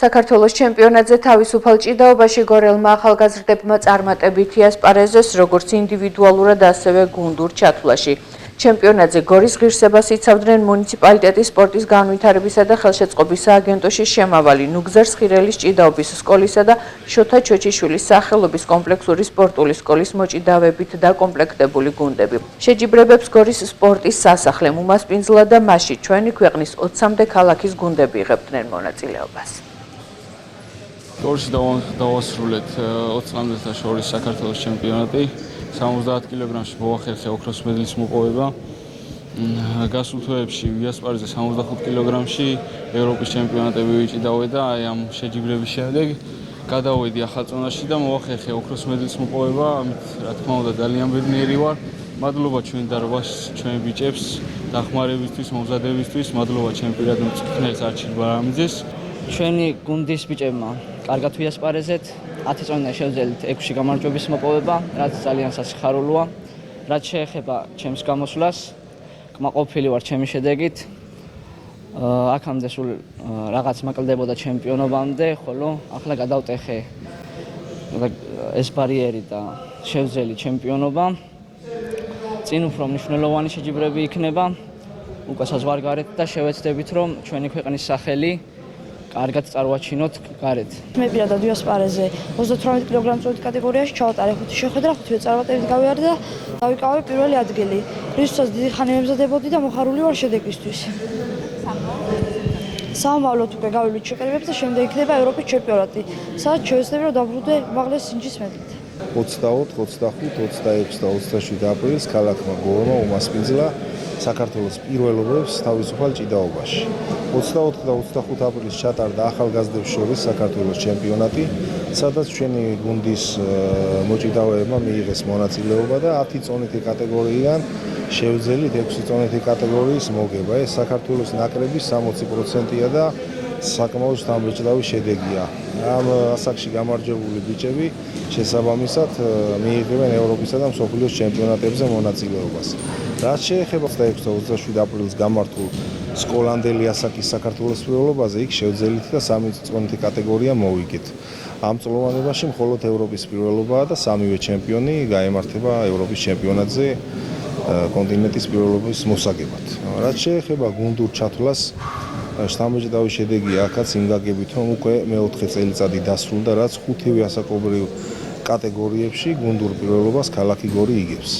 საქართველოს ჩემპიონატზე თავისუფალ ჭიდაობაში გორელმა ახალგაზრდებმა წარმატებითი ასპარეზეს როგორც ინდივიდუალურად, ასევე გუნდურ ჩათვლაში. ჩემპიონატზე გორის ღირსებას იცავდნენ მუნიციპალიტეტის სპორტის განვითარებისა და ხელშეწყობის სააგენტოში შემავალი ნუგზარ სხირელის ჭიდაობის სკოლისა და შოთა ჩოჩიშვილის სახელობის კომპლექსური სპორტული სკოლის მოჭიდავებით დაკომპლექტებული გუნდები. შეჯიბრებებს გორის სპორტის სასახლე უმასპინძლა და მასში ჩვენი ქვეყნის 20-მდე ქალაქის გუნდები იღებდნენ მონაწილეობას. გორში დავასრულეთ 20 წლამდეთა შორის საქართველოს ჩემპიონატი. 70 კილოგრამში მოახერხე ოქროს მედლის მოპოვება. გასულ თვეებში ვიასპარეზე 75 კილოგრამში ევროპის ჩემპიონატები ვიჭიდავე და აი ამ შეჯიბრების შემდეგ გადავედი ახალწონაში და მოახერხე ოქროს მედლის მოპოვება. ამით რა თქმა უნდა ძალიან ბედნიერი ვარ. მადლობა ჩვენ დარბაზს, ჩვენ ბიჭებს, დახმარებისთვის, მომზადებისთვის, მადლობა ჩემ პირად მწვრთნელს არჩილ ბარამიძეს. ჩვენი გუნდის ბიჭებმა კარგად ვიასპარეზეთ. 10 წონიდან შევძელით 6 გამარჯვების მოპოვება, რაც ძალიან სასიხარულოა. რაც შეეხება ჩემს გამოსვლას, კმაყოფილი ვარ ჩემი შედეგით. აქამდე სულ რაღაც მაკლდებოდა ჩემპიონობამდე, ხოლო ახლა გადავტეხე ეს ბარიერი და შევძელი ჩემპიონობა. წინ უფრო მნიშვნელოვანი შეჯიბრები იქნება. უკვე საზღვარგარეთ და შევეცდებით, რომ ჩვენი ქვეყნის სახელი კარგად წარვაჩინოთ გარეთ. მე პირადად ვიასპარეზე 38 კილოგრამის კატეგორიაში ჩავატარე 5 შეხვედრა, 5 წარმატებით გავიარე და დავიკავე პირველი ადგილი. რისთვისაც დიდი ხანი მემზადებოდი და მოხარული ვარ შედეგისთვის. სამომავლოდ უკვე გავივლით შეკრებებს და შემდეგ იქნება ევროპის ჩემპიონატი, სადაც შევეცდები რომ დავბრუნდე უმაღლეს სინჯის მედლით. 24, 25, 26 და 27 აპრილს ქალაქმა გორმა უმასპინძლა საქართველოს პირველობებს თავისუფალ ჭიდაობაში. 24 და 25 აპრილს ჩატარდა ახალგაზრდებს შორის საქართველოს ჩემპიონატი, სადაც ჩვენი გუნდის მოჭიდავეებმა მიიღეს მონაწილეობა და 10 წონითი კატეგორიიდან შევძელით 6 წონითი კატეგორიის მოგება. ეს საქართველოს ნაკრების 60%-ია და საკმაოდ შთამბეჭდავი შედეგია. ამ ასაკში გამარჯვებული ბიჭები შესაბამისად მიიღებენ ევროპისა და მსოფლიოს ჩემპიონატებზე მონაწილეობას. რაც შეეხება 26 და 27 აპრილს გამართულ სკოლანდელი ასაკის საქართველოს პირველობაზე, იქ შევძელით და 3 წონითი კატეგორია მოვიგეთ. ამ წლოვანებაში მხოლოდ ევროპის პირველობაა და სამივე ჩემპიონი გაემართება ევროპის ჩემპიონატზე კონტინენტის პირველობის მოსაგებად. რაც შეეხება გუნდურ ჩათვლას, შთამბეჭდავი შედეგია აქაც იმ გაგებით, რომ უკვე მეოთხე წელიწადი დასრულდა, რაც 5 ასაკობრივ კატეგორიებში გუნდურ პირველობას ქალაქი გორი იგებს.